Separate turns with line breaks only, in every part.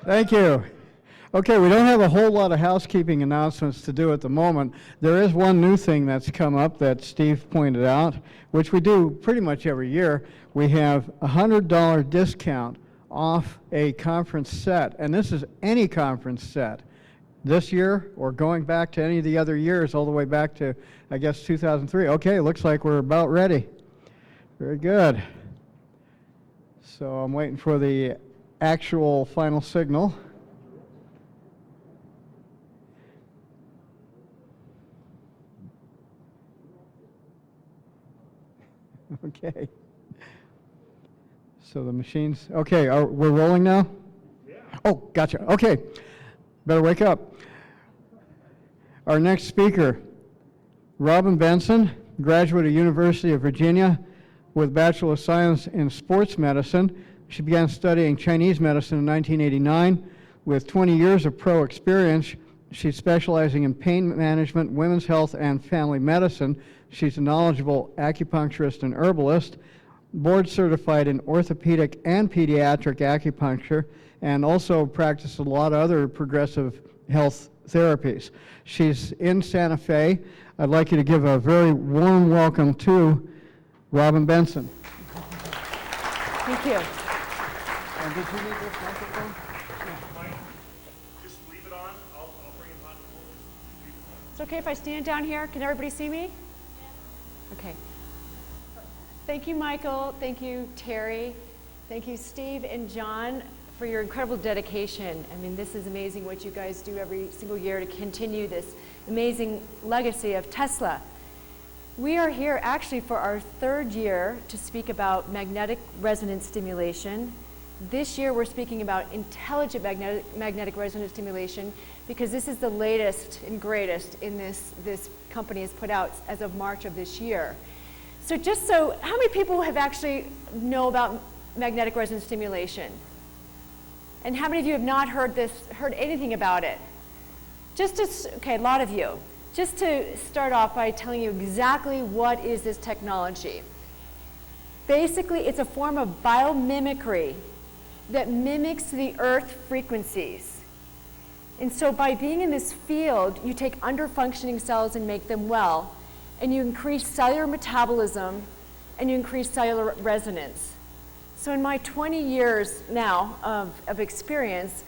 Thank you. Okay, we don't have a whole lot of housekeeping announcements to do at the moment. There is one new thing that's come up that Steve pointed out, which we do pretty much every year. We have a $100 discount off a conference set, and this is any conference set. This year, or going back to any of the other years, all the way back to, I guess, 2003. Okay, looks like we're about ready. Very good. So I'm waiting for the actual final signal. Okay. So the machines, okay, we're rolling now? Yeah. Oh, gotcha. Okay. Better wake up. Our next speaker, Robyn Benson, graduate of University of Virginia with Bachelor of Science in Sports Medicine. She began studying Chinese medicine in 1989. With 20 years of pro experience, she's specializing in pain management, women's health, and family medicine. She's a knowledgeable acupuncturist and herbalist, board certified in orthopedic and pediatric acupuncture, and also practiced a lot of other progressive health therapies. She's in Santa Fe. I'd like you to give a very warm welcome to Robyn Benson.
Thank you.
And did you need this microphone?
Just leave it on. I'll bring it on.
It's okay if I stand down here? Can everybody see me? Okay. Thank you, Michael. Thank you, Terry. Thank you, Steve and John, for your incredible dedication. I mean, this is amazing what you guys do every single year to continue this amazing legacy of Tesla. We are here actually for our third year to speak about magnetic resonance stimulation. This year we're speaking about intelligent magnetic resonance stimulation because this is the latest and greatest in this company has put out as of March of this year. So how many people have actually know about magnetic resonance stimulation? And how many of you have not heard anything about it? Okay, a lot of you. Just to start off by telling you exactly what is this technology. Basically, it's a form of biomimicry that mimics the earth frequencies. And so by being in this field, you take under-functioning cells and make them well, and you increase cellular metabolism, and you increase cellular resonance. So in my 20 years now of experience,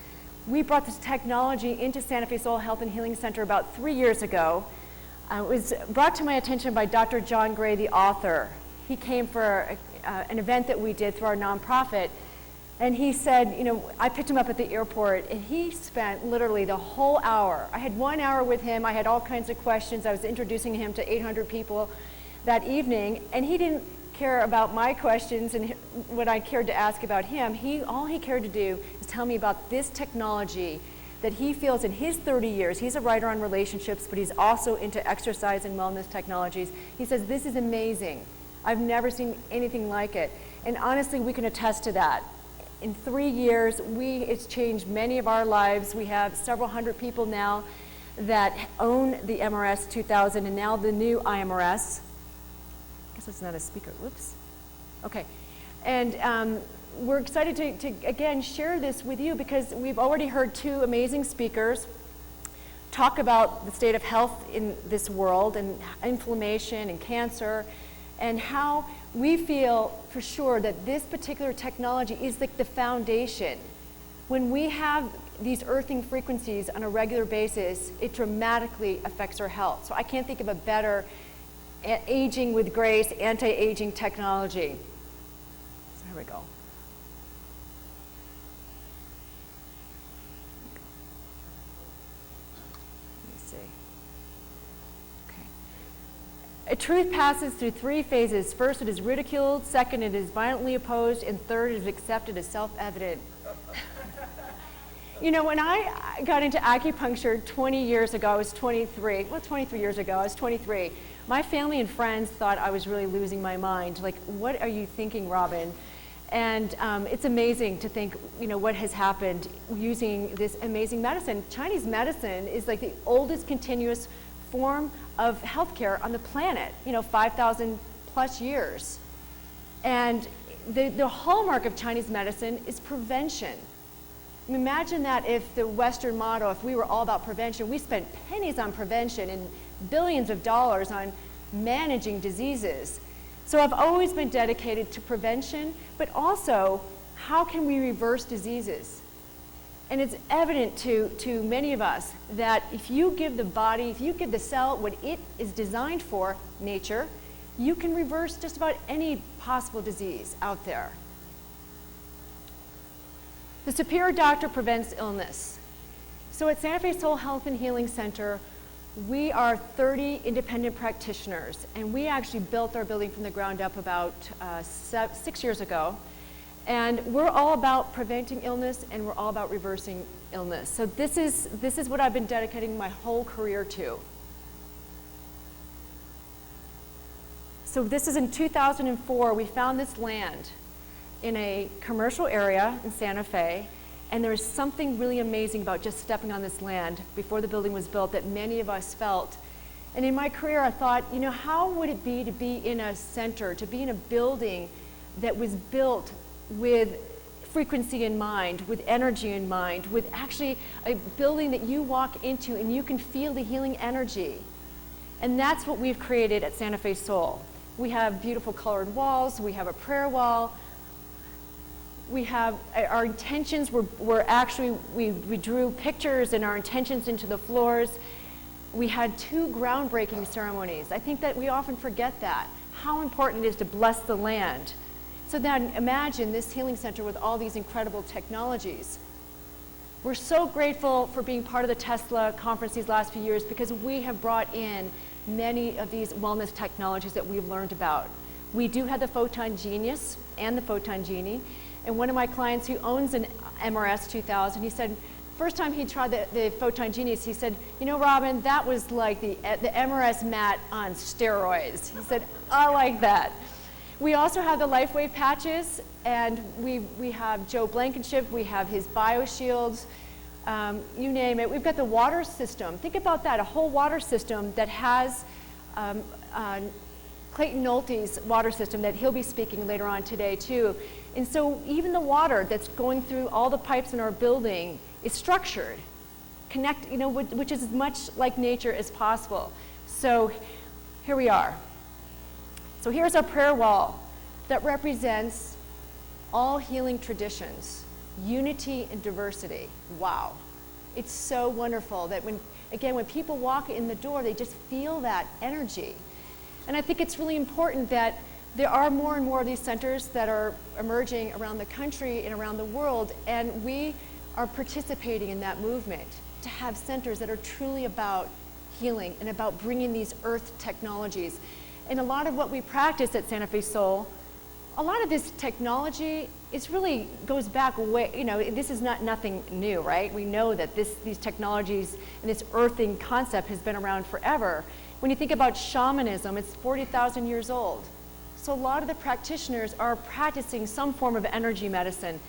we brought this technology into Santa Fe Soul Health and Healing Center about 3 years ago. It was brought to my attention by Dr. John Gray, the author. He came for an event that we did through our nonprofit, and he said, I picked him up at the airport, and he spent literally the whole hour. I had 1 hour with him. I had all kinds of questions. I was introducing him to 800 people that evening, and he didn't care about my questions and what I cared to ask about him. All he cared to do is tell me about this technology that he feels in his 30 years. He's a writer on relationships, but he's also into exercise and wellness technologies. He says, this is amazing. I've never seen anything like it. And honestly, we can attest to that. In 3 years, it's changed many of our lives. We have several hundred people now that own the MRS 2000 and now the new IMRS. I guess it's not a speaker, whoops. Okay, and we're excited to again share this with you because we've already heard 2 amazing speakers talk about the state of health in this world and inflammation and cancer and how we feel for sure that this particular technology is like the foundation. When we have these earthing frequencies on a regular basis, it dramatically affects our health. So I can't think of a better aging with grace, anti-aging technology. So here we go. Let me see. Okay. A truth passes through 3 phases. First, it is ridiculed. Second, it is violently opposed. And third, it is accepted as self-evident. When I got into acupuncture 20 years ago, I was 23. Well, 23 years ago, I was 23. My family and friends thought I was really losing my mind. Like, what are you thinking, Robyn? And it's amazing to think, what has happened using this amazing medicine. Chinese medicine is like the oldest continuous form of healthcare on the planet, 5,000 plus years. And the hallmark of Chinese medicine is prevention. Imagine that if the Western motto, if we were all about prevention, we spent pennies on prevention and billions of dollars on managing diseases. So I've always been dedicated to prevention, but also how can we reverse diseases? And it's evident to many of us that if you give the body, if you give the cell what it is designed for, nature, you can reverse just about any possible disease out there. The superior doctor prevents illness. So at Santa Fe Soul Health and Healing Center, we are 30 independent practitioners, and we actually built our building from the ground up about 6 years ago. And we're all about preventing illness, and we're all about reversing illness. So this is what I've been dedicating my whole career to. So this is in 2004, we found this land in a commercial area in Santa Fe, and there's something really amazing about just stepping on this land before the building was built that many of us felt. And in my career, I thought, you know, how would it be to be in a center, to be in a building that was built with frequency in mind, with energy in mind, with actually a building that you walk into and you can feel the healing energy. And that's what we've created at Santa Fe Soul. We have beautiful colored walls, we have a prayer wall, we have our intentions were actually, we drew pictures and our intentions into the floors. We had 2 groundbreaking ceremonies. I think that we often forget that, how important it is to bless the land. So then imagine this healing center with all these incredible technologies. We're so grateful for being part of the Tesla conference these last few years because we have brought in many of these wellness technologies that we've learned about. We do have the Photon Genius and the Photon Genie. And one of my clients who owns an MRS 2000, he said, first time he tried the Photon Genius, he said, you know, Robyn, that was like the MRS mat on steroids. He said, I like that. We also have the LifeWave patches, and we have Joe Blankenship, we have his BioShields, you name it. We've got the water system. Think about that, a whole water system that has Clayton Nolte's water system that he'll be speaking later on today too. And so even the water that's going through all the pipes in our building is structured, which is as much like nature as possible. So here we are. So here's our prayer wall that represents all healing traditions, unity and diversity. Wow. It's so wonderful that when people walk in the door, they just feel that energy. And I think it's really important that there are more and more of these centers that are emerging around the country and around the world, and we are participating in that movement to have centers that are truly about healing and about bringing these earth technologies. And a lot of what we practice at Santa Fe Soul, a lot of this technology really goes back way, this is nothing new, right? We know that these technologies and this earthing concept has been around forever. When you think about shamanism, it's 40,000 years old. So a lot of the practitioners are practicing some form of energy medicine.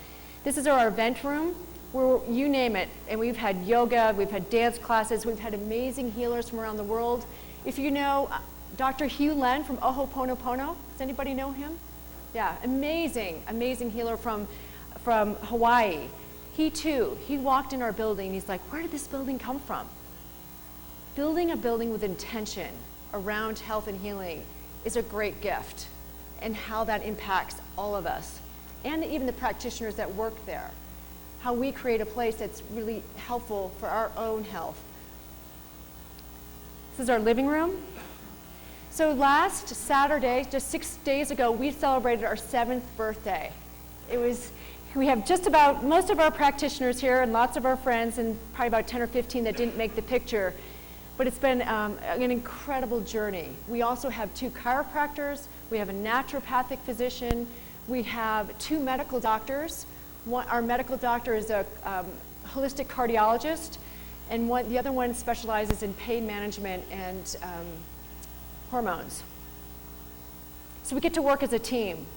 This is our event room, where you name it, and we've had yoga, we've had dance classes, we've had amazing healers from around the world. If you know Dr. Hugh Len from Ho'oponopono, does anybody know him? Yeah, amazing healer from Hawaii. He walked in our building and he's like, where did this building come from? Building a building with intention around health and healing is a great gift, and how that impacts all of us, and even the practitioners that work there. How we create a place that's really helpful for our own health. This is our living room. So last Saturday, just 6 days ago, we celebrated our 7th birthday. We have just about most of our practitioners here and lots of our friends, and probably about 10 or 15 that didn't make the picture. But it's been an incredible journey. We also have 2 chiropractors, we have a naturopathic physician, we have 2 medical doctors. Our medical doctor is a holistic cardiologist, and the other one specializes in pain management and hormones. So we get to work as a team.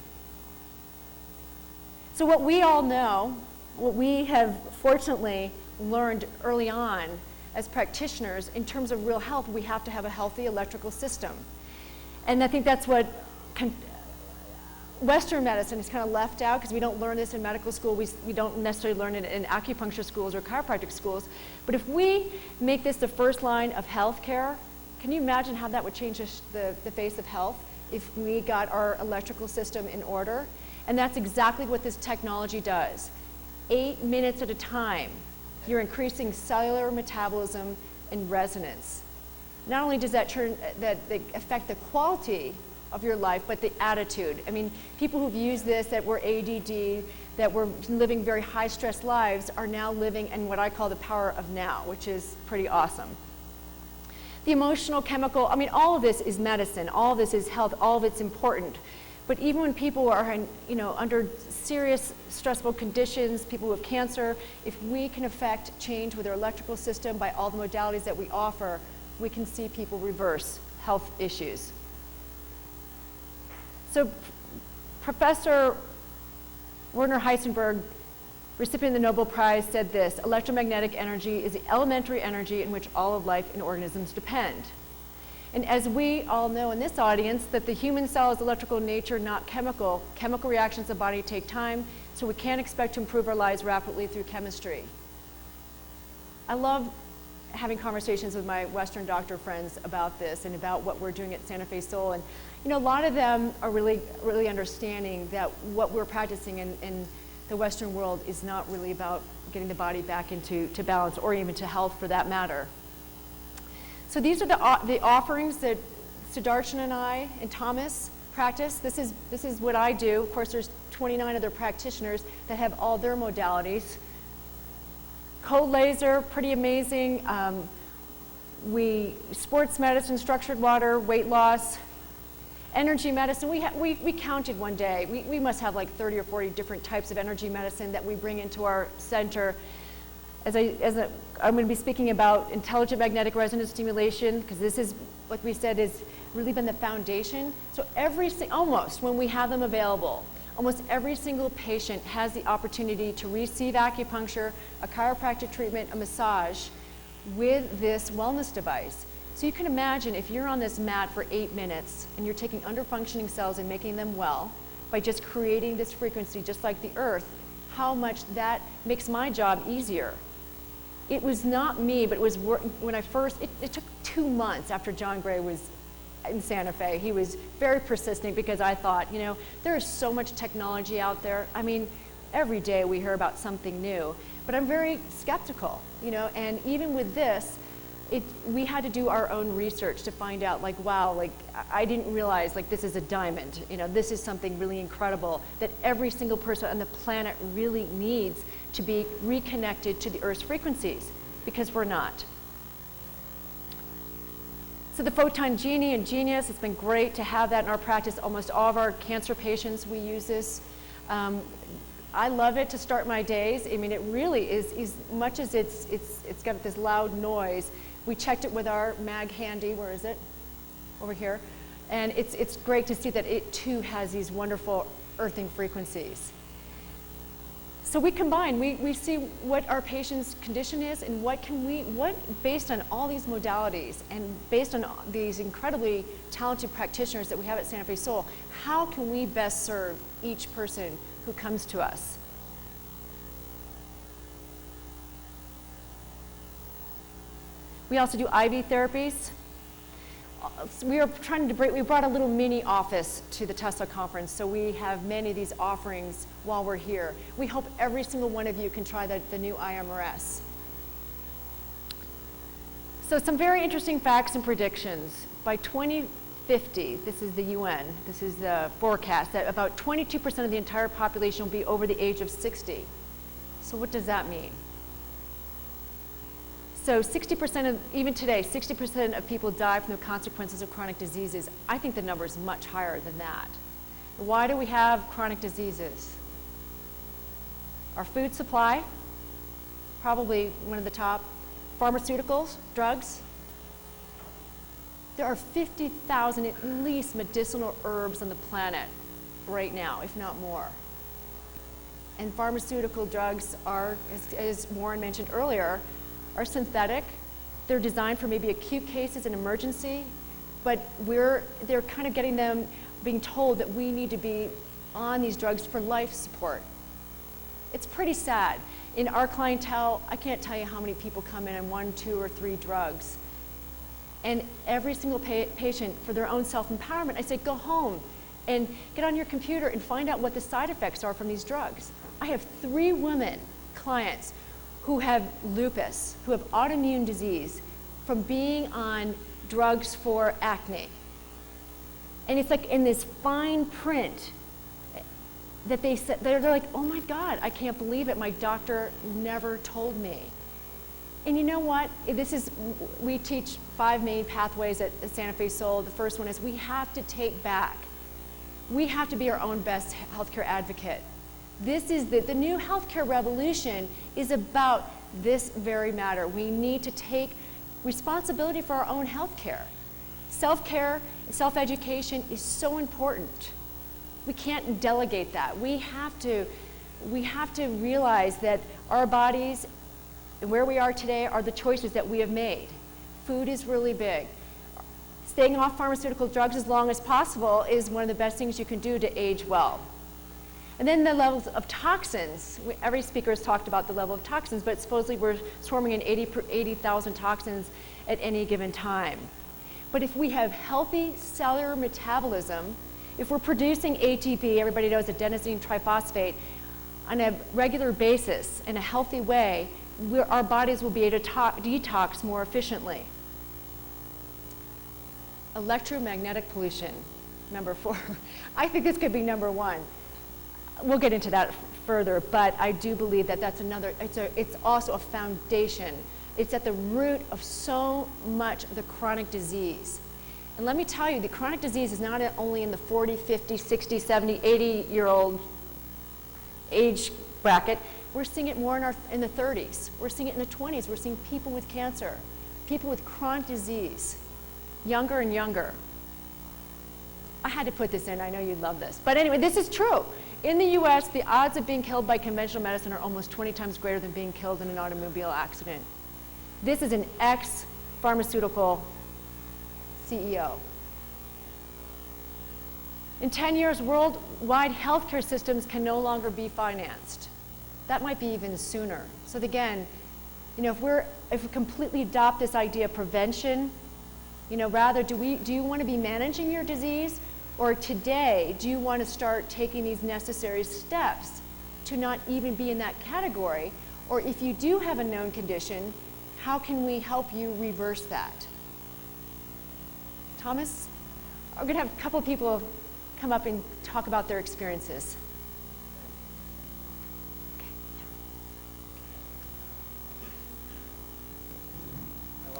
So what we all know, what we have fortunately learned early on as practitioners, in terms of real health, we have to have a healthy electrical system. And I think that's what Western medicine is kind of left out because we don't learn this in medical school. We don't necessarily learn it in acupuncture schools or chiropractic schools. But if we make this the first line of healthcare, can you imagine how that would change the face of health if we got our electrical system in order? And that's exactly what this technology does. 8 minutes at a time, you're increasing cellular metabolism and resonance. Not only does that affect the quality of your life, but the attitude. I mean, people who've used this that were ADD, that were living very high stress lives, are now living in what I call the power of now, which is pretty awesome. The emotional, chemical, I mean, all of this is medicine, all of this is health, all of it's important. But even when people are under serious stressful conditions, people with cancer, if we can affect change with our electrical system by all the modalities that we offer, we can see people reverse health issues. So Professor Werner Heisenberg, recipient of the Nobel Prize, said this: electromagnetic energy is the elementary energy in which all of life and organisms depend. And as we all know in this audience, that the human cell is electrical in nature, not chemical. Chemical reactions in the body take time, so we can't expect to improve our lives rapidly through chemistry. I love having conversations with my Western doctor friends about this and about what we're doing at Santa Fe Soul. And a lot of them are really understanding that what we're practicing in the Western world is not really about getting the body back into balance, or even to health for that matter. So these are the offerings that Sudarshan and I and Thomas practice. This is what I do. Of course, there's 29 other practitioners that have all their modalities. Cold laser, pretty amazing. Sports medicine, structured water, weight loss, energy medicine. We counted one day. We must have like 30 or 40 different types of energy medicine that we bring into our center. I'm going to be speaking about intelligent magnetic resonance stimulation, because this is, like we said, has really been the foundation. So almost when we have them available, almost every single patient has the opportunity to receive acupuncture, a chiropractic treatment, a massage with this wellness device. So you can imagine if you're on this mat for 8 minutes and you're taking underfunctioning cells and making them well by just creating this frequency, just like the earth, how much that makes my job easier. It was not me, but it was when I first, it took 2 months after John Gray was in Santa Fe. He was very persistent, because I thought, there is so much technology out there. I mean, every day we hear about something new, but I'm very skeptical, and even with this, we had to do our own research to find out, like, wow, like, I didn't realize, like, this is a diamond, this is something really incredible that every single person on the planet really needs to be reconnected to the Earth's frequencies, because we're not. So the Photon Genie and Genius, it's been great to have that in our practice. Almost all of our cancer patients, we use this. I love it to start my days. I mean, it really is, as much as it's got this loud noise. We checked it with our mag handy. Where is it? Over here. And it's great to see that it too has these wonderful earthing frequencies. So we combine, we see what our patient's condition is, and based on all these modalities and based on these incredibly talented practitioners that we have at Santa Fe Soul, how can we best serve each person who comes to us? We also do IV therapies. We brought a little mini office to the Tesla conference, so we have many of these offerings while we're here. We hope every single one of you can try the new IMRS. So some very interesting facts and predictions. By 2050, this is the UN, this is the forecast, that about 22% of the entire population will be over the age of 60. So what does that mean? So 60% even today, 60% of people die from the consequences of chronic diseases. I think the number is much higher than that. Why do we have chronic diseases? Our food supply, probably one of the top. Pharmaceuticals, drugs. There are 50,000 at least medicinal herbs on the planet right now, if not more. And pharmaceutical drugs are, as Warren mentioned earlier, are synthetic. They're designed for maybe acute cases and emergency, but they're kind of getting them, being told that we need to be on these drugs for life support. It's pretty sad. In our clientele, I can't tell you how many people come in on 1, 2, or 3 drugs. And every single patient, for their own self-empowerment, I say, go home and get on your computer and find out what the side effects are from these drugs. I have 3 women clients who have lupus, who have autoimmune disease from being on drugs for acne. And it's like in this fine print that they said, they're like, oh my God, I can't believe it. My doctor never told me. And you know what? We teach 5 main pathways at Santa Fe Soul. The first one is we have to take back. We have to be our own best healthcare advocate. This is the new healthcare revolution is about this very matter. We need to take responsibility for our own healthcare. Self-care, self-education is so important. We can't delegate that. We have to realize that our bodies and where we are today are the choices that we have made. Food is really big. Staying off pharmaceutical drugs as long as possible is one of the best things you can do to age well. And then the levels of toxins. Every speaker has talked about the level of toxins, but supposedly we're swarming in 80,000 toxins at any given time. But if we have healthy cellular metabolism, if we're producing ATP, everybody knows adenosine triphosphate, on a regular basis in a healthy way, our bodies will be able to detox more efficiently. Electromagnetic pollution, number 4. I think this could be number 1. We'll get into that further, but I do believe that that's another, it's also a foundation. It's at the root of so much of the chronic disease. And let me tell you, the chronic disease is not only in the 40, 50, 60, 70, 80-year-old age bracket. We're seeing it more in the 30s. We're seeing it in the 20s. We're seeing people with cancer, people with chronic disease, younger and younger. I had to put this in. I know you'd love this. But anyway, this is true. In the US, the odds of being killed by conventional medicine are almost 20 times greater than being killed in an automobile accident. This is an ex-pharmaceutical CEO. In 10 years, worldwide healthcare systems can no longer be financed. That might be even sooner. So again, if we completely adopt this idea of prevention, rather do you want to be managing your disease, or today do you want to start taking these necessary steps to not even be in that category? Or if you do have a known condition, how can we help you reverse that? Thomas, we're going to have a couple of people come up and talk about their experiences. Okay.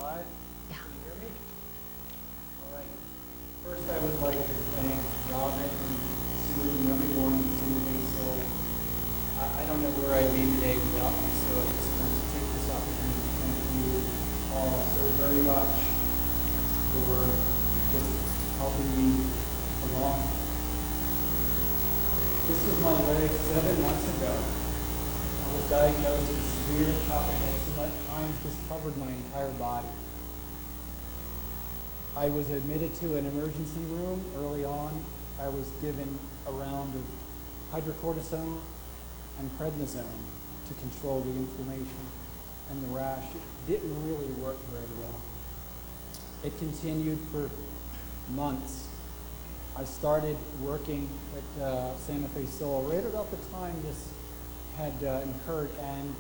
Live?
Yeah.
Can you hear me? All right. First, I would like to thank Robyn, Sue, and everyone in Santa Fe Soul. I don't know where I'd be today without you, so I just want to take this opportunity to thank you all so very much for just helping me along. This was my leg 7 months ago. I was diagnosed with severe atopic eczema. Times just covered my entire body. I was admitted to an emergency room early on. I was given a round of hydrocortisone and prednisone to control the inflammation and the rash. It didn't really work very well. It continued for months. I started working at Santa Fe Soul right about the time this had occurred, and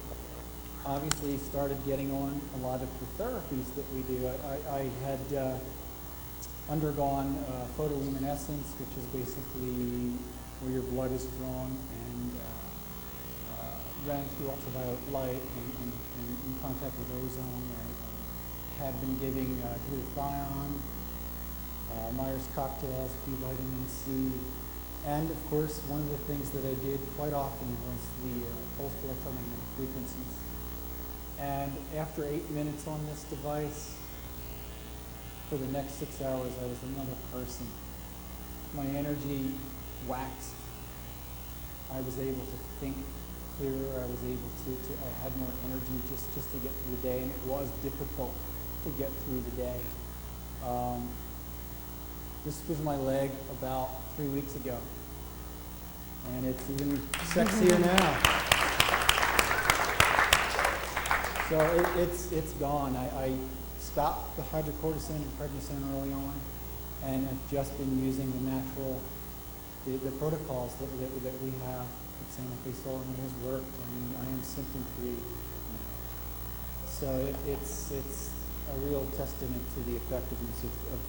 obviously started getting on a lot of the therapies that we do. I had undergone photoluminescence, which is basically where your blood is drawn, and ran through ultraviolet light and in contact with ozone. I had been giving glutathione, Myers cocktails, B vitamin C, and of course one of the things that I did quite often was the pulsed electromagnetic frequencies. And after 8 minutes on this device, for the next 6 hours I was another person. My energy waxed. I was able to think clearer. I was able I had more energy just to get through the day, and it was difficult to get through the day. This was my leg about 3 weeks ago. and it's even sexier now. So it's gone. I stopped the hydrocortisone and prednisone early on, and have just been using the natural, the protocols that we have at Santa Fe Solar, and it has worked, and I am symptom-free now. So it's a real testament to the effectiveness of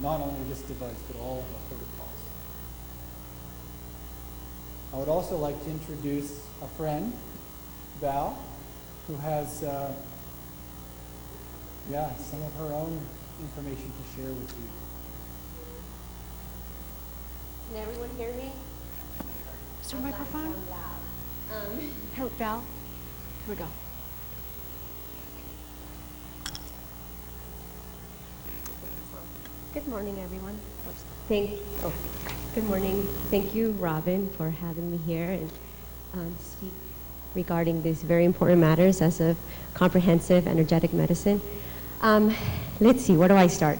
not only this device, but all of our protocols. I would also like to introduce a friend, Val, who has some of her own information to share with you.
Can everyone hear me?
Is there a microphone?
Sound loud.
Here, Val. Here we go.
Good morning, everyone. Good morning. Thank you, Robyn, for having me here and speak regarding these very important matters as of comprehensive energetic medicine. Let's see, where do I start?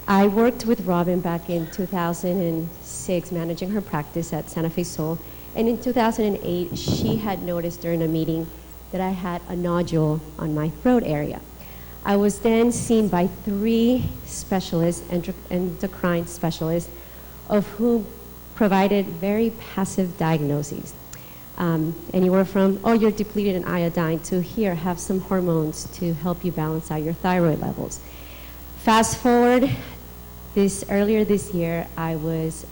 I worked with Robyn back in 2006, managing her practice at Santa Fe Sol, and in 2008, she had noticed during a meeting that I had a nodule on my throat area. I was then seen by 3 specialists, endocrine specialists, of whom provided very passive diagnoses. Anywhere from, oh, you're depleted in iodine, to here, have some hormones to help you balance out your thyroid levels. Fast forward, earlier this year, I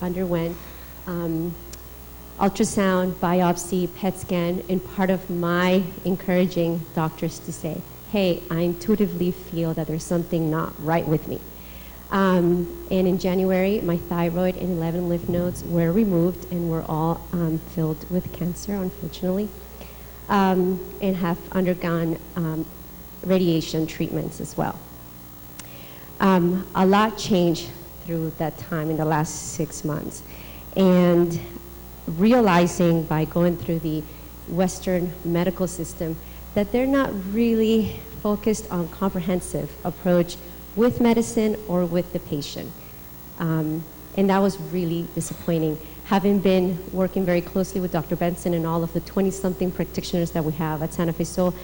underwent ultrasound, biopsy, PET scan, and part of my encouraging doctors to say, hey, I intuitively feel that there's something not right with me. And in January, my thyroid and 11 lymph nodes were removed and were all filled with cancer, unfortunately, and have undergone radiation treatments as well. A lot changed through that time in the last 6 months. And realizing by going through the Western medical system that they're not really focused on comprehensive approach with medicine or with the patient. And that was really disappointing. Having been working very closely with Dr. Benson and all of the 20-something practitioners that we have at Santa Fe Sol,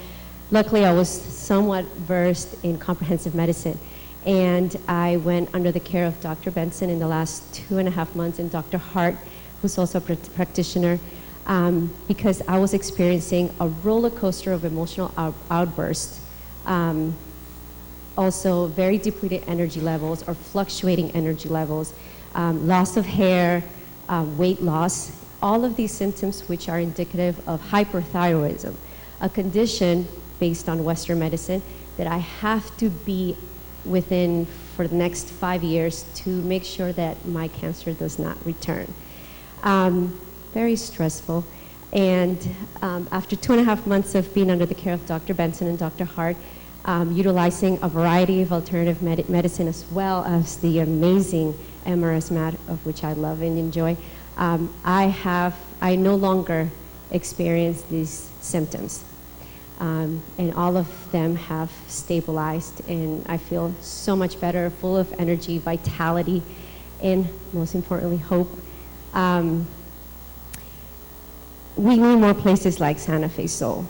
luckily I was somewhat versed in comprehensive medicine. And I went under the care of Dr. Benson in the last 2.5 months, and Dr. Hart, who's also a practitioner, because I was experiencing a roller coaster of emotional outbursts. Also very depleted energy levels or fluctuating energy levels, loss of hair, weight loss, all of these symptoms which are indicative of hyperthyroidism, a condition based on Western medicine that I have to be within for the next 5 years to make sure that my cancer does not return. Very stressful. And after 2.5 months of being under the care of Dr. Benson and Dr. Hart, utilizing a variety of alternative medicine as well as the amazing MRS mat, of which I love and enjoy, I no longer experience these symptoms. And all of them have stabilized, and I feel so much better, full of energy, vitality, and most importantly, hope. We need more places like Santa Fe Sol.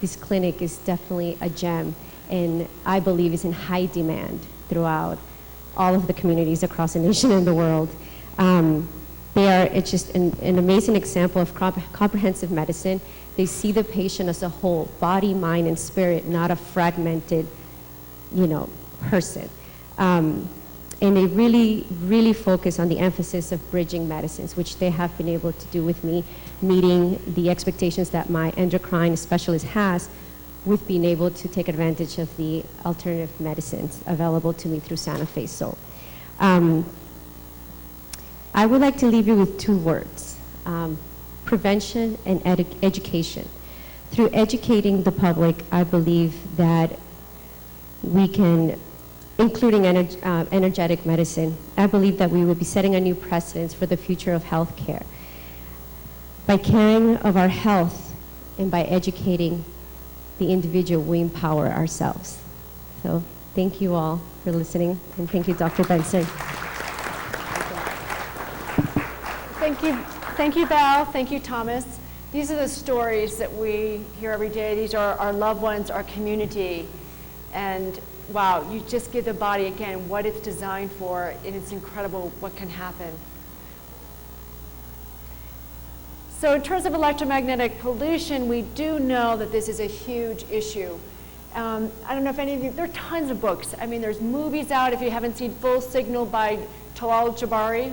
This clinic is definitely a gem, and I believe is in high demand throughout all of the communities across the nation and the world. It's just an amazing example of comprehensive medicine. They see the patient as a whole, body, mind, and spirit, not a fragmented, person. And they really, really focus on the emphasis of bridging medicines, which they have been able to do with me, meeting the expectations that my endocrine specialist has with being able to take advantage of the alternative medicines available to me through Santa Fe Sol. I would like to leave you with 2 words, prevention and education. Through educating the public, I believe that we can, including energetic medicine, I believe that we will be setting a new precedence for the future of healthcare. By caring of our health and by educating the individual, we empower ourselves. So thank you all for listening, and thank you, Dr. Benson.
Thank you, Val. Thank you, Thomas. These are the stories that we hear every day. These are our loved ones, our community. And wow, you just give the body, again, what it's designed for, and it's incredible what can happen. So in terms of electromagnetic pollution, we do know that this is a huge issue. I don't know if any of you, there are tons of books. I mean, there's movies out, if you haven't seen Full Signal by Talal Jabari.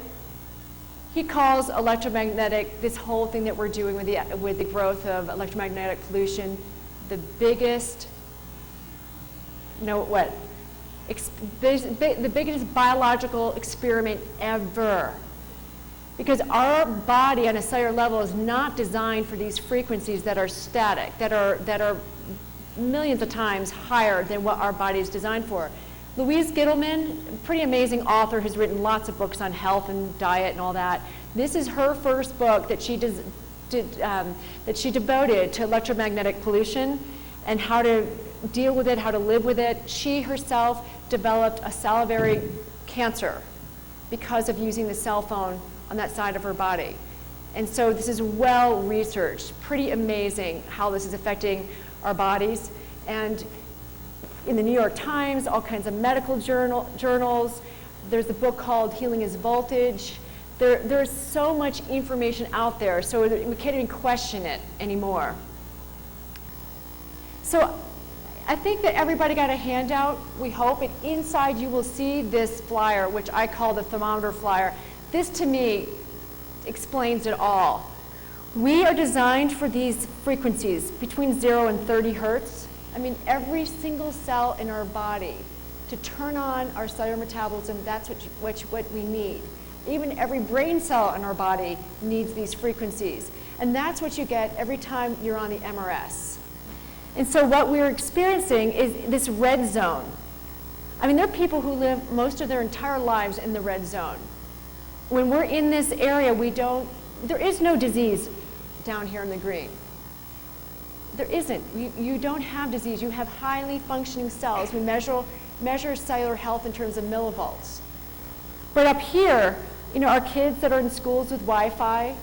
He calls electromagnetic, this whole thing that we're doing with the growth of electromagnetic pollution, the biggest, the biggest biological experiment ever. Because our body on a cellular level is not designed for these frequencies that are static, that are millions of times higher than what our body is designed for. Louise Gittleman, pretty amazing author, has written lots of books on health and diet and all that. This is her first book that she devoted to electromagnetic pollution and how to deal with it, how to live with it. She herself developed a salivary cancer because of using the cell phone on that side of her body. And so this is well researched, pretty amazing how this is affecting our bodies. And in the New York Times, all kinds of medical journals. There's a book called Healing is Voltage. There's so much information out there, so we can't even question it anymore. So I think that everybody got a handout, we hope, and inside you will see this flyer, which I call the thermometer flyer. This, to me, explains it all. We are designed for these frequencies between 0 and 30 hertz. I mean, every single cell in our body to turn on our cellular metabolism, that's what we need. Even every brain cell in our body needs these frequencies. And that's what you get every time you're on the MRS. And so what we're experiencing is this red zone. I mean, there are people who live most of their entire lives in the red zone. When we're in this area, there is no disease down here in the green. There isn't. You don't have disease. You have highly functioning cells. We measure cellular health in terms of millivolts. But up here, our kids that are in schools with Wi-Fi,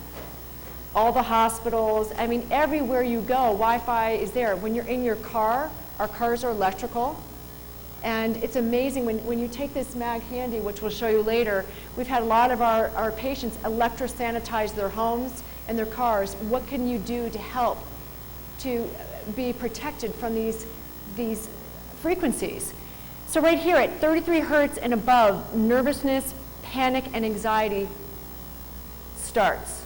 all the hospitals, I mean, everywhere you go, Wi-Fi is there. When you're in your car, our cars are electrical. And it's amazing when you take this mag handy, which we'll show you later, we've had a lot of our patients electrosanitize their homes and their cars. What can you do to help to be protected from these frequencies? So right here at 33 hertz and above, nervousness, panic, and anxiety starts.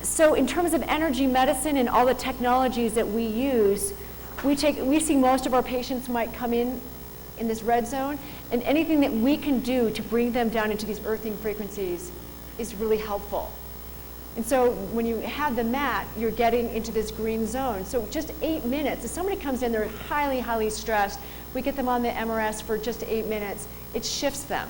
So in terms of energy medicine and all the technologies that we use, we see most of our patients might come in this red zone, and anything that we can do to bring them down into these earthing frequencies is really helpful. And so when you have the mat, you're getting into this green zone. So just 8 minutes, if somebody comes in, they're highly, highly stressed, we get them on the MRS for just 8 minutes, it shifts them.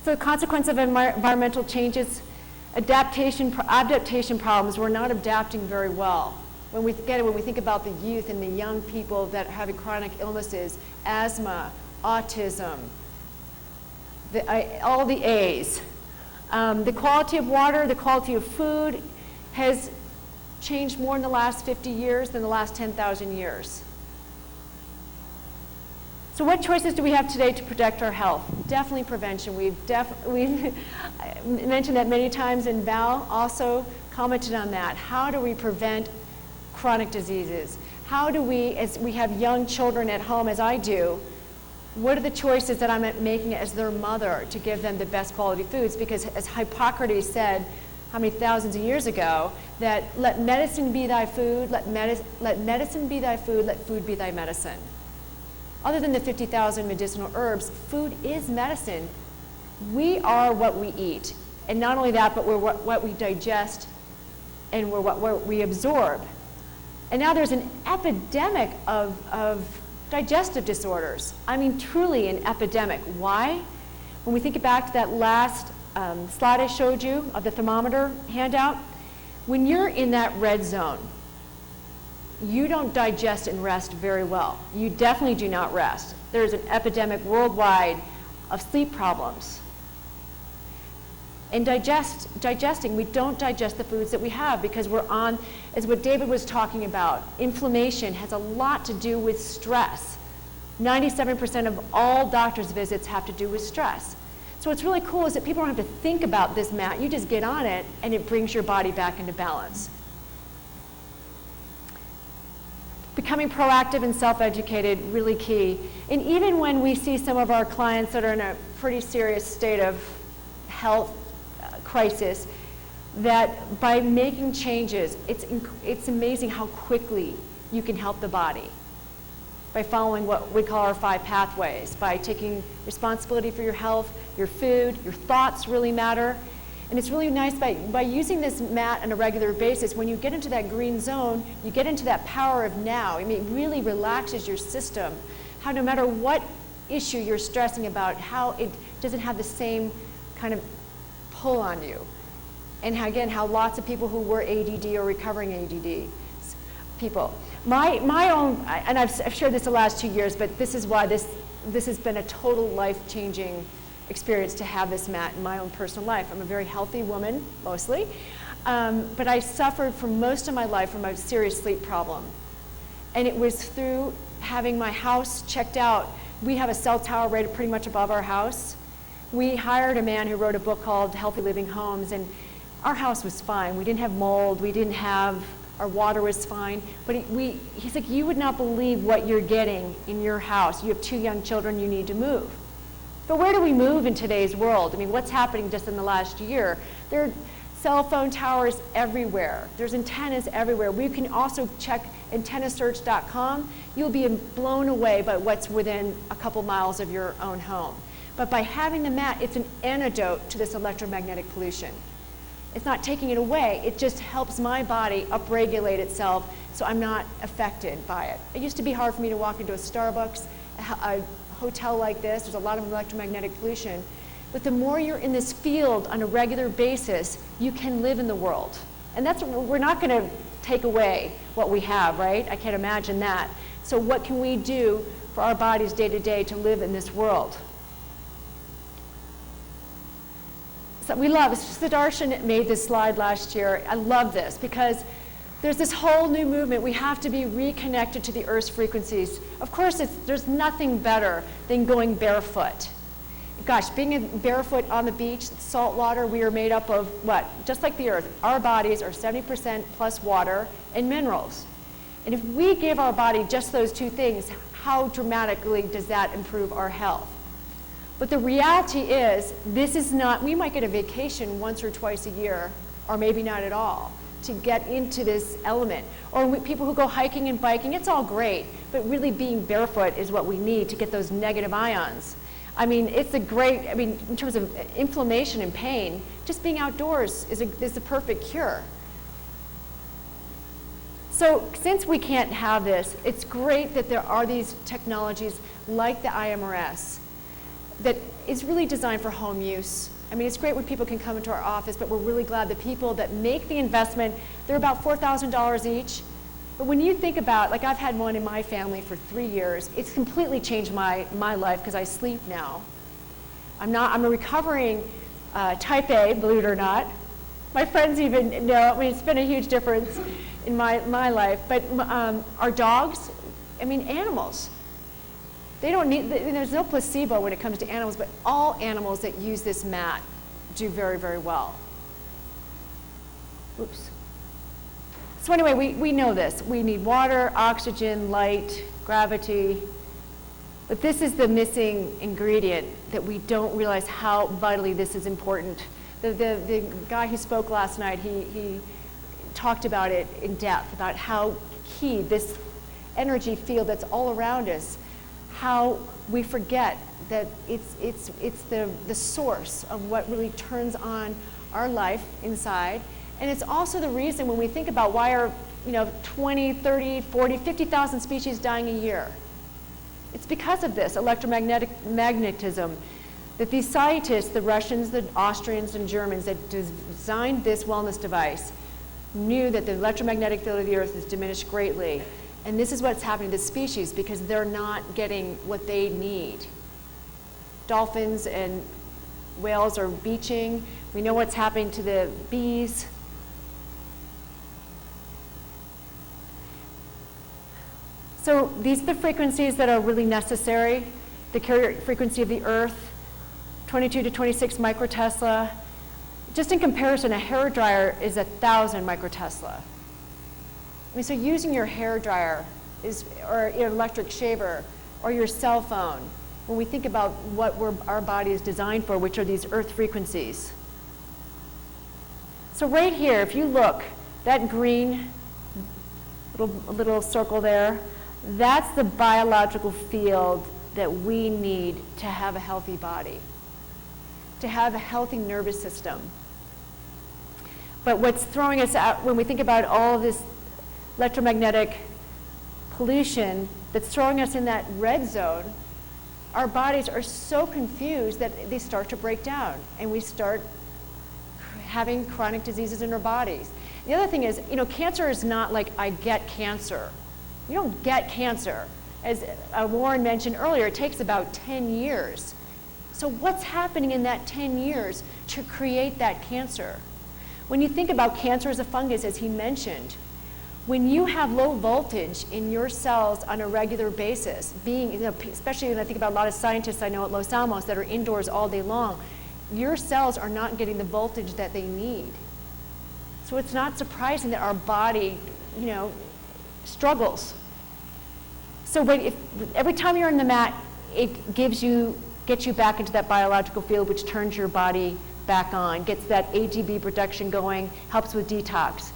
So the consequence of environmental changes, adaptation problems, we're not adapting very well. When we think about the youth and the young people that are having chronic illnesses, asthma, autism, all the A's. The quality of water, the quality of food has changed more in the last 50 years than the last 10,000 years. So what choices do we have today to protect our health? Definitely prevention. We've mentioned that many times, and Val also commented on that. How do we prevent chronic diseases? How do we, as we have young children at home, as I do, what are the choices that I'm making as their mother to give them the best quality foods? Because as Hippocrates said, how many thousands of years ago, that let medicine be thy food, let medicine be thy food, let food be thy medicine. Other than the 50,000 medicinal herbs, food is medicine. We are what we eat. And not only that, but we're what we digest and we're what we absorb. And now there's an epidemic of digestive disorders. I mean, truly an epidemic. Why? When we think back to that last slide I showed you of the thermometer handout, when you're in that red zone, you don't digest and rest very well. You definitely do not rest. There's an epidemic worldwide of sleep problems. And digesting, we don't digest the foods that we have because we're on, as what David was talking about, inflammation has a lot to do with stress. 97% of all doctor's visits have to do with stress. So what's really cool is that people don't have to think about this mat. You just get on it and it brings your body back into balance. Becoming proactive and self-educated, really key. And even when we see some of our clients that are in a pretty serious state of health crisis, that by making changes, it's amazing how quickly you can help the body. By following what we call our 5 pathways, by taking responsibility for your health, your food, your thoughts really matter. And it's really nice by using this mat on a regular basis, when you get into that green zone, you get into that power of now. I mean, it really relaxes your system. How no matter what issue you're stressing about, how it doesn't have the same kind of pull on you. And how, again, how lots of people who were ADD or recovering ADD people. My own, and I've shared this the last 2 years, but this is why this has been a total life-changing experience to have this mat in my own personal life. I'm a very healthy woman, mostly, but I suffered for most of my life from a serious sleep problem. And it was through having my house checked out. We have a cell tower right pretty much above our house. We hired a man who wrote a book called Healthy Living Homes, and our house was fine. We didn't have mold, we didn't have, our water was fine, but he's like, you would not believe what you're getting in your house. You have 2 young children, you need to move. But where do we move in today's world? I mean, what's happening just in the last year? There are cell phone towers everywhere. There's antennas everywhere. We can also check antennasearch.com. You'll be blown away by what's within a couple miles of your own home. But by having the mat, it's an antidote to this electromagnetic pollution. It's not taking it away, it just helps my body upregulate itself so I'm not affected by it. It used to be hard for me to walk into a Starbucks, a hotel like this. There's a lot of electromagnetic pollution. But the more you're in this field on a regular basis, you can live in the world. And that's, we're not gonna take away what we have, right? I can't imagine that. So what can we do for our bodies day to day to live in this world? So we love, Sudarshan made this slide last year. I love this because there's this whole new movement. We have to be reconnected to the Earth's frequencies. Of course, there's nothing better than going barefoot. Gosh, being barefoot on the beach, salt water, we are made up of what? Just like the Earth, our bodies are 70% plus water and minerals. And if we give our body just those 2 things, how dramatically does that improve our health? But the reality is, this is not, we might get a vacation once or twice a year, or maybe not at all, to get into this element. Or people who go hiking and biking, it's all great, but really being barefoot is what we need to get those negative ions. I mean, it's a great, I mean, in terms of inflammation and pain, just being outdoors is the perfect cure. So since we can't have this, it's great that there are these technologies like the IMRS that is really designed for home use. I mean, it's great when people can come into our office, but we're really glad the people that make the investment, they're about $4,000 each. But when you think about, like I've had one in my family for 3 years, it's completely changed my life because I sleep now. I'm a recovering type A, believe it or not. My friends even know, I mean, it's been a huge difference in my life. But our dogs, I mean, animals. They don't need, there's no placebo when it comes to animals, but all animals that use this mat do very, very well. Oops. So anyway, we know this. We need water, oxygen, light, gravity. But this is the missing ingredient that we don't realize how vitally this is important. The guy who spoke last night, he talked about it in depth, about how key this energy field that's all around us, how we forget that it's the source of what really turns on our life inside. And it's also the reason when we think about why are 20, 30, 40, 50,000 species dying a year. It's because of this magnetism that these scientists, the Russians, the Austrians, and Germans that designed this wellness device knew that the electromagnetic field of the Earth is diminished greatly. And this is what's happening to the species because they're not getting what they need. dolphins and whales are beaching. We know what's happening to the bees. So these are the frequencies that are really necessary. The carrier frequency of the Earth, 22 to 26 microtesla. Just in comparison, a hair dryer is 1,000 microtesla. I mean, so using your hair dryer or your electric shaver or your cell phone, when we think about what our body is designed for, which are these Earth frequencies. So right here, if you look, that green little circle there, that's the biological field that we need to have a healthy body, to have a healthy nervous system. But what's throwing us out, when we think about all of this electromagnetic pollution that's throwing us in that red zone, our bodies are so confused that they start to break down, and we start having chronic diseases in our bodies. The other thing is, cancer is not like I get cancer. You don't get cancer. As Warren mentioned earlier, it takes about 10 years. So what's happening in that 10 years to create that cancer? When you think about cancer as a fungus, as he mentioned, when you have low voltage in your cells on a regular basis, especially when I think about a lot of scientists I know at Los Alamos that are indoors all day long, your cells are not getting the voltage that they need. So it's not surprising that our body, struggles. So every time you're in the mat, it gets you back into that biological field, which turns your body back on, gets that ATP production going, helps with detox.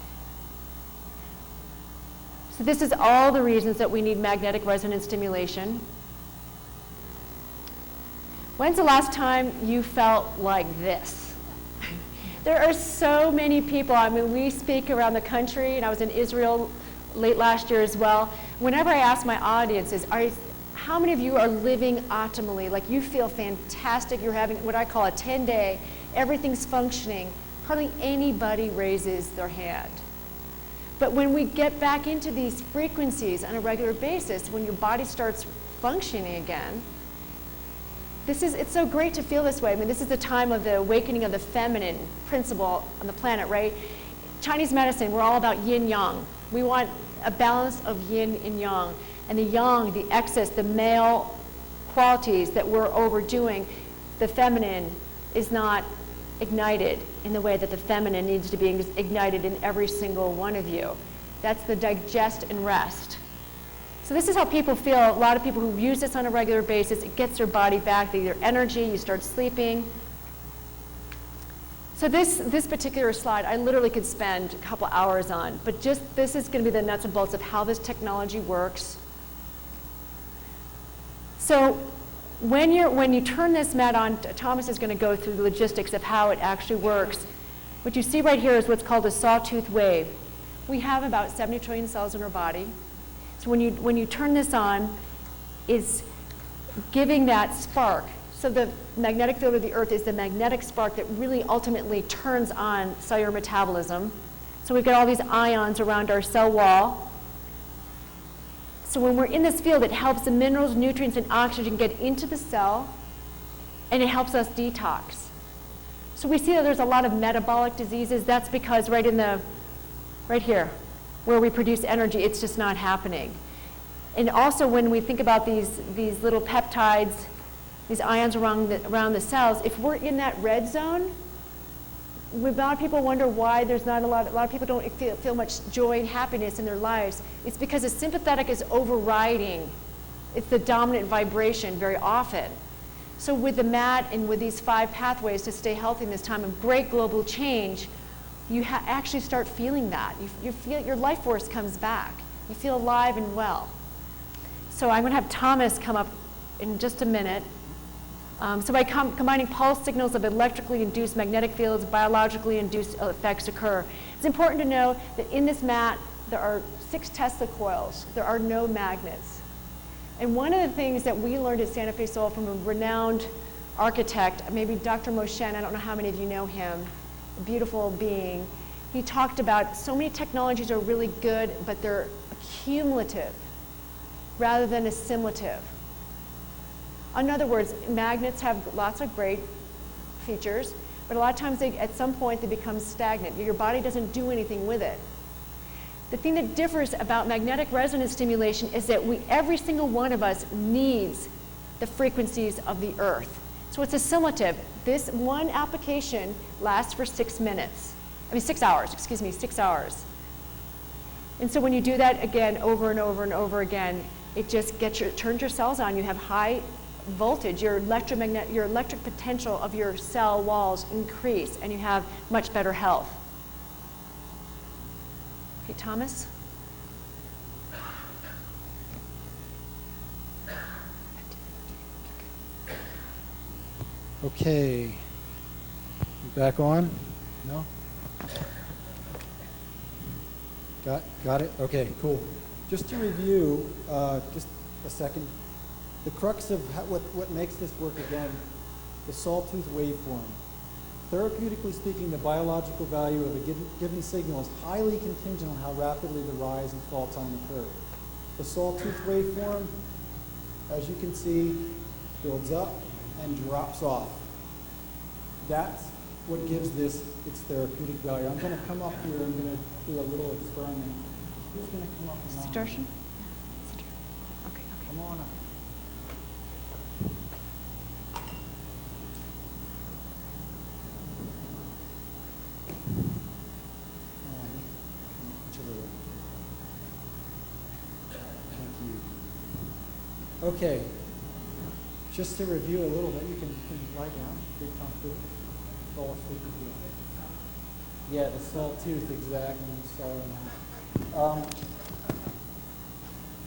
So this is all the reasons that we need magnetic resonance stimulation. When's the last time you felt like this? There are so many people. I mean, we speak around the country, and I was in Israel late last year as well. Whenever I ask my audiences, how many of you are living optimally? Like you feel fantastic, you're having what I call a 10-day, everything's functioning. Hardly anybody raises their hand. But when we get back into these frequencies on a regular basis, when your body starts functioning again, it's so great to feel this way. I mean, this is the time of the awakening of the feminine principle on the planet, right? Chinese medicine, we're all about yin-yang. We want a balance of yin and yang. And the yang, the excess, the male qualities that we're overdoing, the feminine is not ignited in the way that the feminine needs to be ignited in every single one of you. That's the digest and rest. So this is how people feel. A lot of people who use this on a regular basis, it gets their body back, their energy, you start sleeping. So this particular slide, I literally could spend a couple hours on, but this is going to be the nuts and bolts of how this technology works. So when you turn this mat on, Thomas is going to go through the logistics of how it actually works. What you see right here is what's called a sawtooth wave. We have about 70 trillion cells in our body. So when you turn this on, it's giving that spark. So the magnetic field of the Earth is the magnetic spark that really ultimately turns on cellular metabolism. So we've got all these ions around our cell wall. So when we're in this field, it helps the minerals, nutrients, and oxygen get into the cell, and it helps us detox. So we see that there's a lot of metabolic diseases. That's because right here, where we produce energy, it's just not happening. And also when we think about these little peptides, these ions around the cells, if we're in that red zone, a lot of people wonder why there's not a lot of people don't feel much joy and happiness in their lives. It's because the sympathetic is overriding. It's the dominant vibration very often. So with the mat and with these 5 pathways to stay healthy in this time of great global change, you actually start feeling that. You feel your life force comes back. You feel alive and well. So I'm going to have Thomas come up in just a minute. So by combining pulse signals of electrically induced magnetic fields, biologically induced effects occur. It's important to know that in this mat, there are 6 Tesla coils. There are no magnets. And one of the things that we learned at Santa Fe Soul from a renowned architect, maybe Dr. Moshen, I don't know how many of you know him, a beautiful being, he talked about so many technologies are really good, but they're cumulative rather than assimilative. In other words, magnets have lots of great features, but a lot of times at some point they become stagnant. Your body doesn't do anything with it. The thing that differs about magnetic resonance stimulation is that every single one of us needs the frequencies of the earth. So it's assimilative. This one application lasts for 6 hours, excuse me, 6 hours. And so when you do that again over and over and over again, it just turns your cells on. You have high voltage, your electric potential of your cell walls increase, and you have much better health. Okay, Thomas?
Okay. You back on? No? Got it? Okay, cool. Just to review, just a second. The crux of what makes this work again, the sawtooth waveform. Therapeutically speaking, the biological value of a given signal is highly contingent on how rapidly the rise and fall time occur. The sawtooth waveform, as you can see, builds up and drops off. That's what gives this its therapeutic value. I'm going to come up here, I'm going to do a little experiment. Who's going to come up and
Mr. Darshan? Okay.
Come on up. Okay, just to review a little bit, you can lie down, get comfortable, fall asleep if you want. Yeah, the sawtooth, exactly, sorry.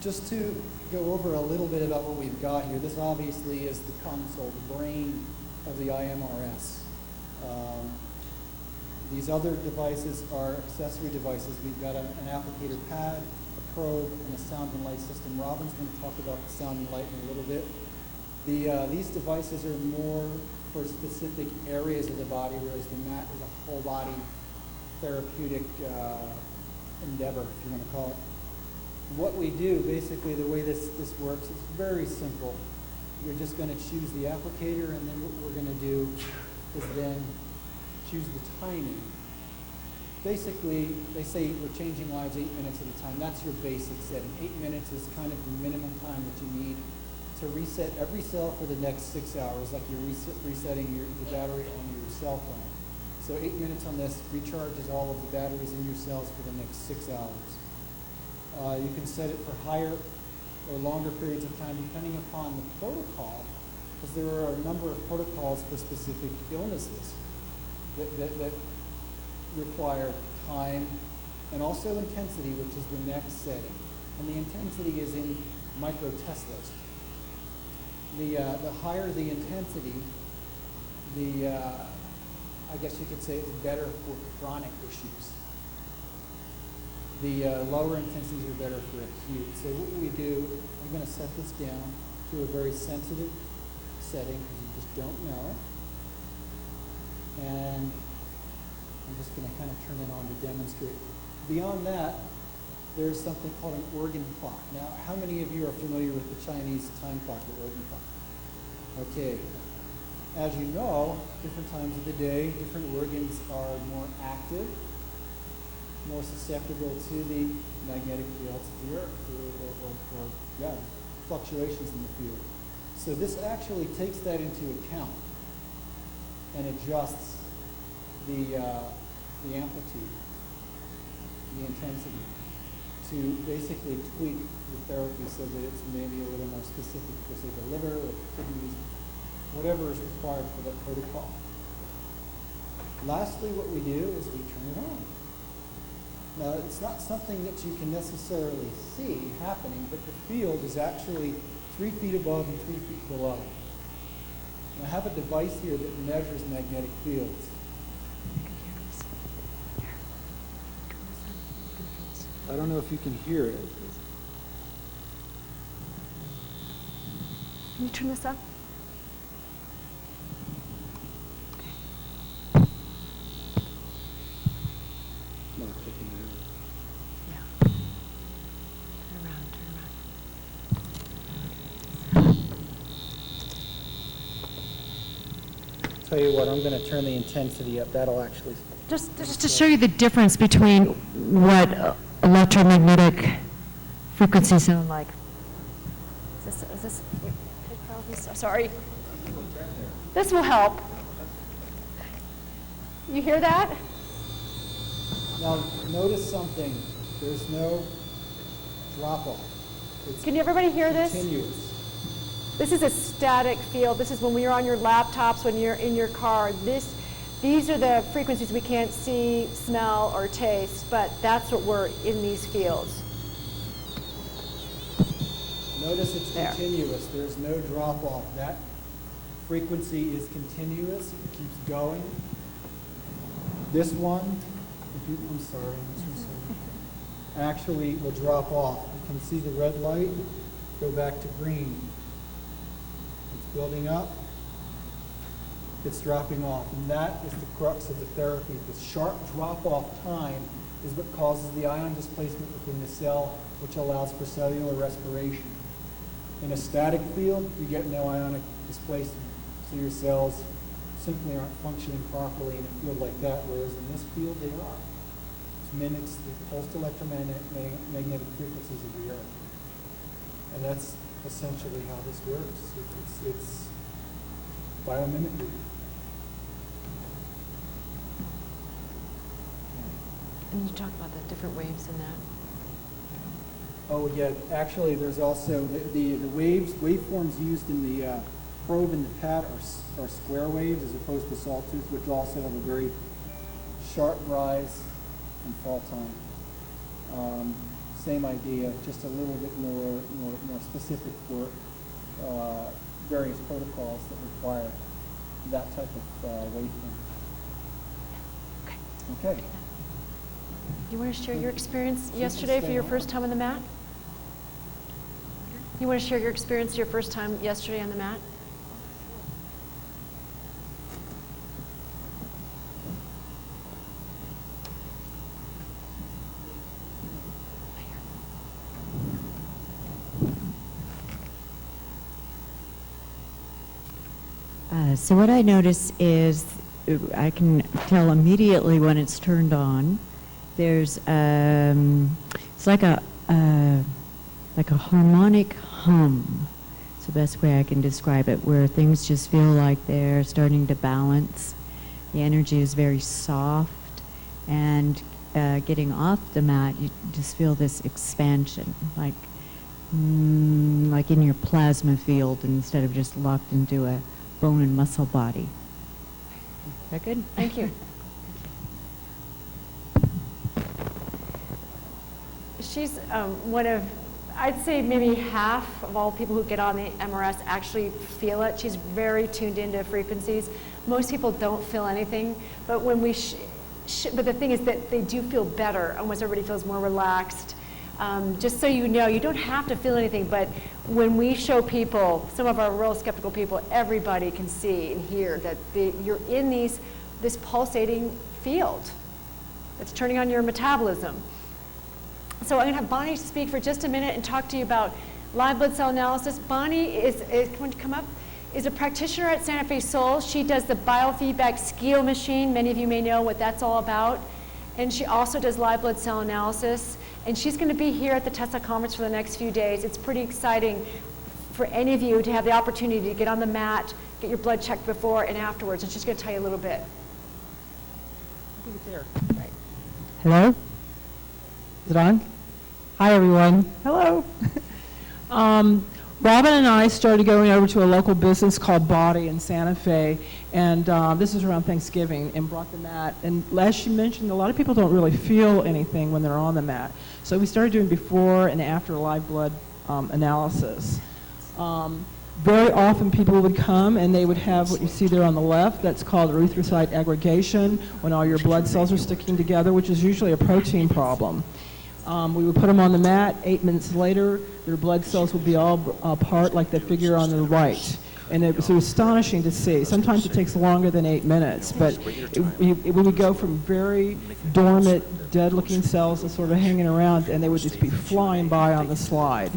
Just to go over a little bit about what we've got here, this obviously is the console, the brain of the IMRS. These other devices are accessory devices. We've got an applicator pad, a probe, and a sound and light system. Robyn's going to talk about the sound and light in a little bit. These devices are more for specific areas of the body, whereas the mat is a whole body therapeutic endeavor, if you want to call it. What we do, basically the way this works, is very simple. You're just going to choose the applicator, and then what we're going to do is then choose the timing. Basically, they say we're changing lives 8 minutes at a time. That's your basic setting. 8 minutes is kind of the minimum time that you need to reset every cell for the next 6 hours, like you're resetting your battery on your cell phone. So 8 minutes on this recharges all of the batteries in your cells for the next 6 hours. You can set it for higher or longer periods of time depending upon the protocol, because there are a number of protocols for specific illnesses that require time and also intensity, which is the next setting. And the intensity is in microteslas. The higher the intensity, I guess you could say it's better for chronic issues. The lower intensities are better for acute. So what we do, I'm going to set this down to a very sensitive setting because you just don't know it. And I'm just going to kind of turn it on to demonstrate. Beyond that, there's something called an organ clock. Now, how many of you are familiar with the Chinese time clock or organ clock? Okay. As you know, different times of the day, different organs are more active, more susceptible to the magnetic fields of the earth or fluctuations in the field. So this actually takes that into account and adjusts the amplitude, the intensity, to basically tweak the therapy so that it's maybe a little more specific for, say, the liver or the kidneys, whatever is required for that protocol. Lastly, what we do is we turn it on. Now, it's not something that you can necessarily see happening, but the field is actually 3 feet above and 3 feet below. And I have a device here that measures magnetic fields. I don't know if you can hear it.
Can you turn this up?
Not picking it up.
Yeah. Turn around, turn around.
Tell you what, I'm going to turn the intensity up. That'll actually...
Just to show you the difference between what electromagnetic frequencies sound like. Is this, sorry. This will help. You hear that?
Now, notice something. There's no drop-off. It's
Can everybody hear this?
continuous.
This is a static field. This is when you're on your laptops, when you're in your car. These are the frequencies we can't see, smell, or taste, but that's what we're in these fields.
Notice it's
There.
continuous. There's no drop-off. That frequency is continuous. It keeps going. This one, I'm sorry, actually will drop off. You can see the red light go back to green. It's building up. It's dropping off. And that is the crux of the therapy. The sharp drop-off time is what causes the ion displacement within the cell, which allows for cellular respiration. In a static field, you get no ionic displacement. So your cells simply aren't functioning properly in a field like that, whereas in this field they are. It mimics the pulsed electromagnetic frequencies of the Earth. And that's essentially how this works. It's biomimicry.
And you talk about the different waves in that.
Oh yeah, actually there's also the waveforms used in the probe and the pad are square waves as opposed to sawtooth, which also have a very sharp rise and fall time. Same idea, just a little bit more specific for various protocols that require that type of waveform. Okay.
You want to share your experience yesterday for your first time on the mat? You want to share your experience your first time yesterday on the mat?
So what I notice is I can tell immediately when it's turned on. There's it's like a harmonic hum. It's the best way I can describe it, where things just feel like they're starting to balance. The energy is very soft, and getting off the mat, you just feel this expansion, like in your plasma field instead of just locked into a bone and muscle body. Is that good?
Thank you. She's one of, I'd say maybe half of all people who get on the MRS actually feel it. She's very tuned into frequencies. Most people don't feel anything, but when we, but the thing is that they do feel better. Almost everybody feels more relaxed. Just so you know, you don't have to feel anything, but when we show people, some of our real skeptical people, everybody can see and hear that you're in this pulsating field that's turning on your metabolism. So I'm going to have Bonnie speak for just a minute and talk to you about live blood cell analysis. Bonnie is going to come up, is a practitioner at Santa Fe Soul. She does the biofeedback Skio machine. Many of you may know what that's all about. And she also does live blood cell analysis. And she's going to be here at the Tesla conference for the next few days. It's pretty exciting for any of you to have the opportunity to get on the mat, get your blood checked before and afterwards. And she's going to tell you a little bit.
I think it's there.
Right.
Hello? Is it on? Hi, everyone. Hello. Robyn and I started going over to a local business called Body in Santa Fe, and this is around Thanksgiving, and brought the mat. And as she mentioned, a lot of people don't really feel anything when they're on the mat. So we started doing before and after live blood analysis. Very often people would come and they would have what you see there on the left, that's called erythrocyte aggregation, when all your blood cells are sticking together, which is usually a protein problem. We would put them on the mat. 8 minutes later, their blood cells would be all apart like the figure on the right. And it was astonishing to see. Sometimes it takes longer than 8 minutes, but we would go from very dormant, dead-looking cells to sort of hanging around, and they would just be flying by on the slide.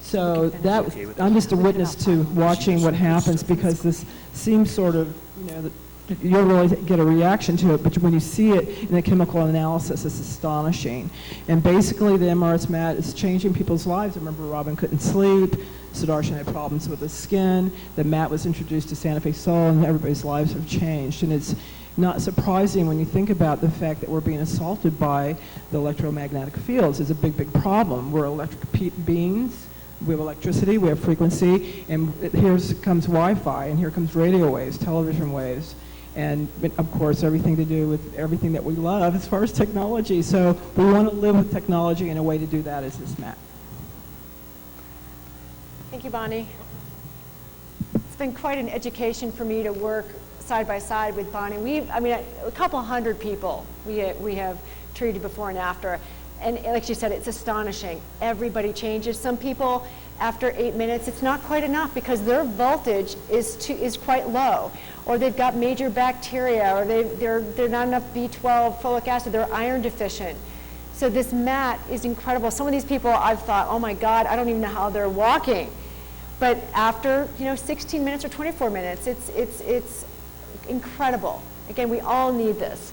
So I'm just a witness to watching what happens, because this seems sort of, you don't really get a reaction to it, but when you see it in the chemical analysis, it's astonishing. And basically, the MRS mat is changing people's lives. I remember Robyn couldn't sleep. Sudarshan had problems with his skin. The mat was introduced to Santa Fe Soul, and everybody's lives have changed. And it's not surprising when you think about the fact that we're being assaulted by the electromagnetic fields. It's a big, big problem. We're electric beings. We have electricity, we have frequency, and here comes Wi-Fi, and here comes radio waves, television waves, and of course everything to do with everything that we love as far as technology. So we want to live with technology, and a way to do that is this mat.
Thank you, Bonnie. It's been quite an education for me to work side by side with Bonnie. A couple hundred people we have treated before and after. And like she said, it's astonishing. Everybody changes. Some people, after 8 minutes, it's not quite enough because their voltage is quite low, or they've got major bacteria, or they're not enough B12, folic acid, they're iron deficient. So this mat is incredible. Some of these people, I've thought, oh my God, I don't even know how they're walking. But after 16 minutes or 24 minutes, it's incredible. Again, we all need this.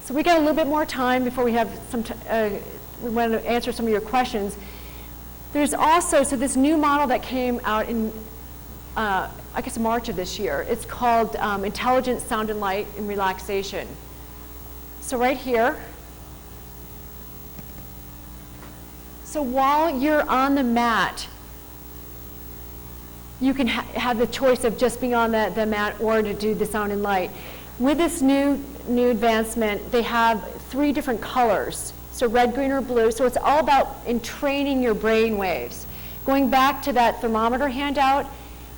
So we got a little bit more time before we have we want to answer some of your questions. There's also, so this new model that came out in, I guess, March of this year. It's called Intelligent Sound and Light and Relaxation. So right here, so while you're on the mat, you can have the choice of just being on the mat or to do the sound and light. With this new advancement, they have 3 different colors, so red, green, or blue. So it's all about entraining your brain waves. Going back to that thermometer handout,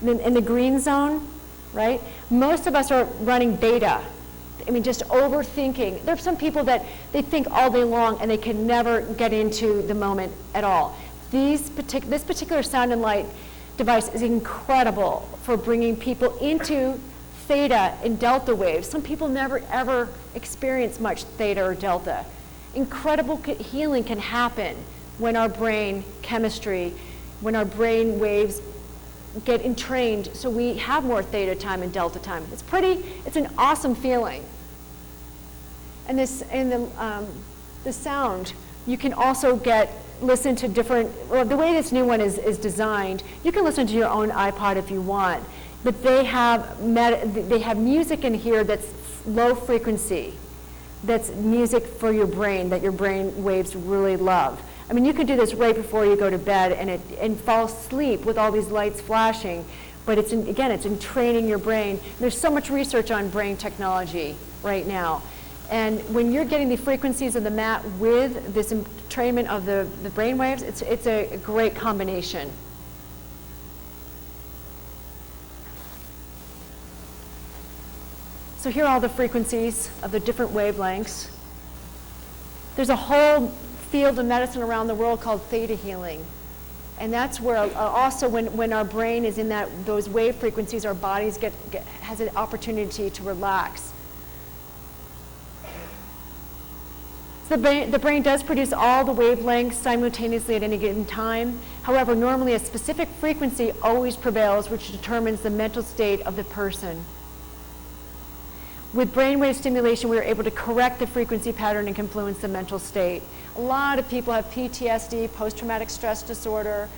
in the green zone, right? Most of us are running beta. I mean, just overthinking. There are some people that they think all day long and they can never get into the moment at all. This particular sound and light device is incredible for bringing people into theta and delta waves. Some people never ever experience much theta or delta. Incredible healing can happen when our brain chemistry, when our brain waves get entrained so we have more theta time and delta time. It's an awesome feeling. And the sound, you can also listen to different, well, the way this new one is designed, you can listen to your own iPod if you want. But they have music in here that's low frequency, that's music for your brain, that your brain waves really love. I mean, you can do this right before you go to bed and fall asleep with all these lights flashing, but it's in training your brain. There's so much research on brain technology right now. And when you're getting the frequencies of the mat with this entrainment of the brain waves, it's a great combination. So here are all the frequencies of the different wavelengths. There's a whole field of medicine around the world called theta healing. And that's where also when our brain is in those wave frequencies, our bodies has an opportunity to relax. So the brain does produce all the wavelengths simultaneously at any given time. However, normally a specific frequency always prevails, which determines the mental state of the person. With brainwave stimulation, we are able to correct the frequency pattern and influence the mental state. A lot of people have PTSD, post-traumatic stress disorder.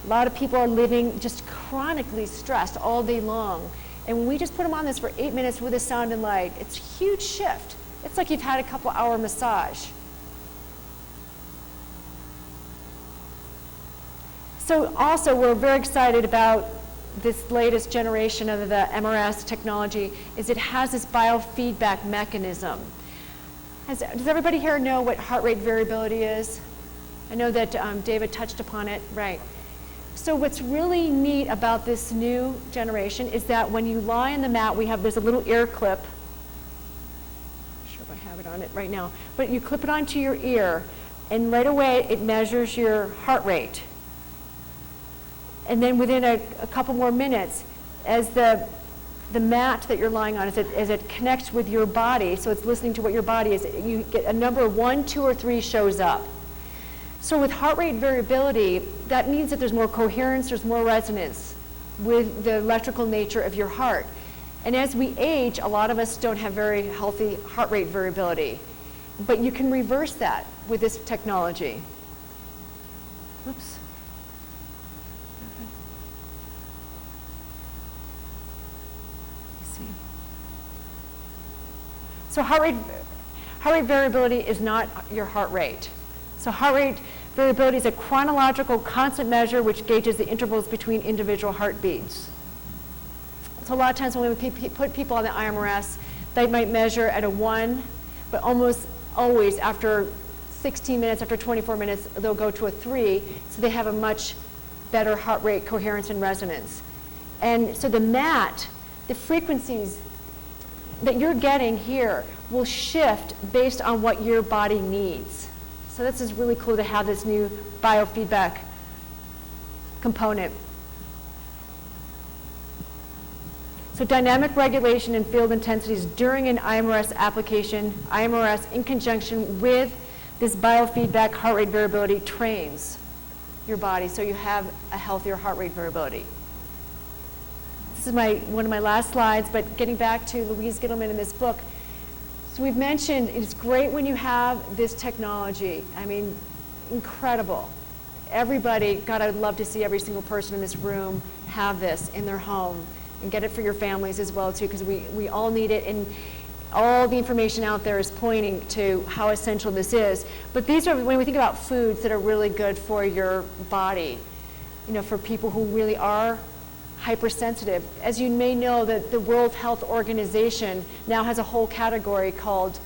A lot of people are living just chronically stressed all day long. And when we just put them on this for 8 minutes with a sound and light, it's a huge shift. It's like you've had a couple-hour massage. So also, we're very excited about this latest generation of the MRS technology is it has this biofeedback mechanism. Does everybody here know what heart rate variability is? I know that David touched upon it, right. So what's really neat about this new generation is that when you lie on the mat, there's a little ear clip. I'm not sure if I have it on it right now, but you clip it onto your ear, and right away it measures your heart rate. And then within a couple more minutes, as the mat that you're lying on, as it connects with your body, so it's listening to what your body is, you get a number of 1, 2, or 3 shows up. So with heart rate variability, that means that there's more coherence, there's more resonance with the electrical nature of your heart. And as we age, a lot of us don't have very healthy heart rate variability. But you can reverse that with this technology. Oops. Let's see. So heart rate variability is not your heart rate. So heart rate variability is a chronological constant measure which gauges the intervals between individual heartbeats. So a lot of times when we put people on the IMRS, they might measure at a 1, but almost always after 16 minutes, after 24 minutes, they'll go to a 3, so they have a much better heart rate coherence and resonance. And so the MAT, the frequencies that you're getting here will shift based on what your body needs. So this is really cool to have this new biofeedback component. So dynamic regulation and field intensities during an IMRS application, IMRS in conjunction with this biofeedback heart rate variability trains your body so you have a healthier heart rate variability. This is one of my last slides, but getting back to Louise Gittleman in this book. So we've mentioned it's great when you have this technology. I mean, incredible. Everybody, God, I'd love to see every single person in this room have this in their home. And get it for your families as well too, because we all need it, and all the information out there is pointing to how essential this is. But these are, when we think about foods that are really good for your body, you know, for people who really are hypersensitive. As you may know, that the World Health Organization now has a whole category called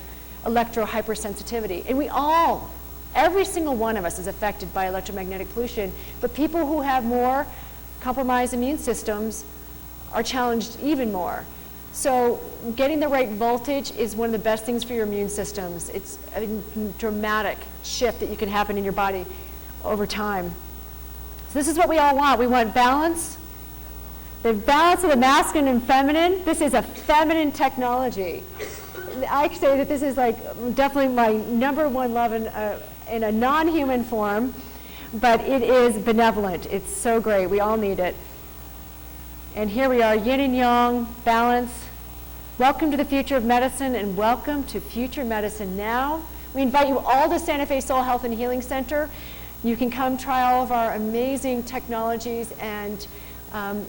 electrohypersensitivity. And we all, every single one of us is affected by electromagnetic pollution, but people who have more compromised immune systems are challenged even more. So getting the right voltage is one of the best things for your immune systems. It's a dramatic shift that you can happen in your body over time. So this is what we all want. We want balance. The balance of the masculine and feminine. This is a feminine technology. I say that this is like definitely my #1 love in a non-human form, but it is benevolent. It's so great. We all need it. And here we are, yin and yang, balance. Welcome to the future of medicine, and welcome to Future Medicine Now. We invite you all to Santa Fe Soul Health and Healing Center. You can come try all of our amazing technologies, and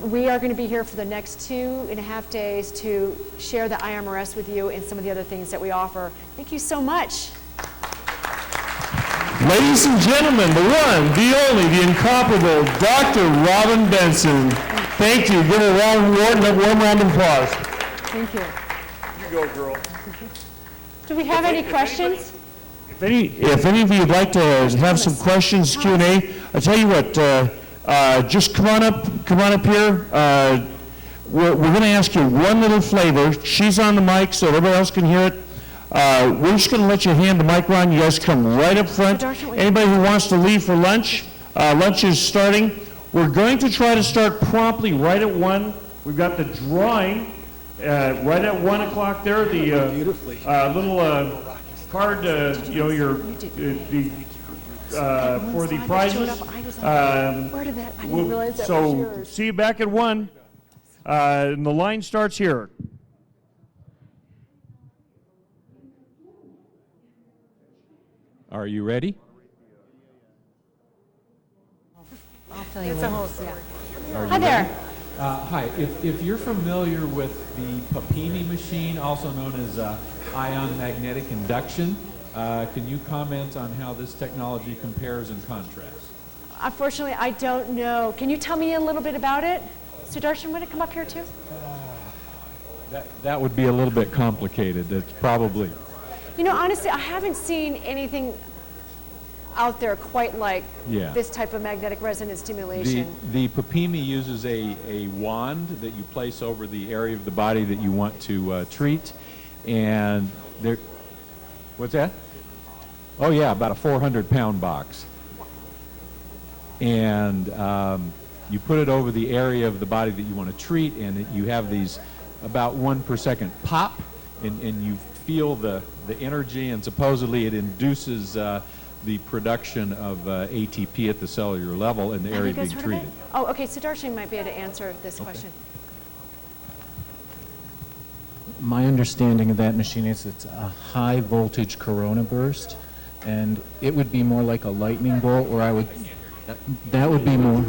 we are going to be here for the next 2.5 days to share the IMRS with you and some of the other things that we offer. Thank you so much.
Ladies and gentlemen, the one, the only, the incomparable Dr. Robyn Benson. Thank you. Give a warm round of applause.
Thank you.
You go, girl.
Do we have any questions?
If any of you would like to have some questions, Q&A, I'll tell you what, just come on up here. We're going to ask you one little flavor. She's on the mic so everybody else can hear it. We're just going to let you hand the mic around. You guys come right up front. Anybody who wants to leave for lunch, lunch is starting. We're going to try to start promptly right at 1. We've got the drawing right at 1 o'clock there. The little card, you know, your for the prizes.
Where did that? I didn't realize that was
So
yours.
see you back at 1. And the line starts here.
Are you ready?
I'll tell you
It's a
what.
whole story.
Are
Hi
you
there.
ready? Hi. If you're familiar with the Papini machine, also known as ion magnetic induction, can you comment on how this technology compares and contrasts?
Unfortunately, I don't know. Can you tell me a little bit about it? Sudarshan, want to come up here too?
That would be a little bit complicated. That's probably.
You know, honestly, I haven't seen anything out there quite like this type of magnetic resonance stimulation.
The Papini uses a wand that you place over the area of the body that you want to treat, and there. What's that? Oh yeah, about a 400-pound box. And you put it over the area of the body that you want to treat, and you have these about 1 per second pop, and you feel the energy, and supposedly it induces the production of ATP at the cellular level in the
Have
area
you guys
being
heard of
treated.
it? Oh, okay. Sudarshan might be able to answer this question.
My understanding of that machine is it's a high voltage corona burst, and it would be more like a lightning bolt, or that would be more.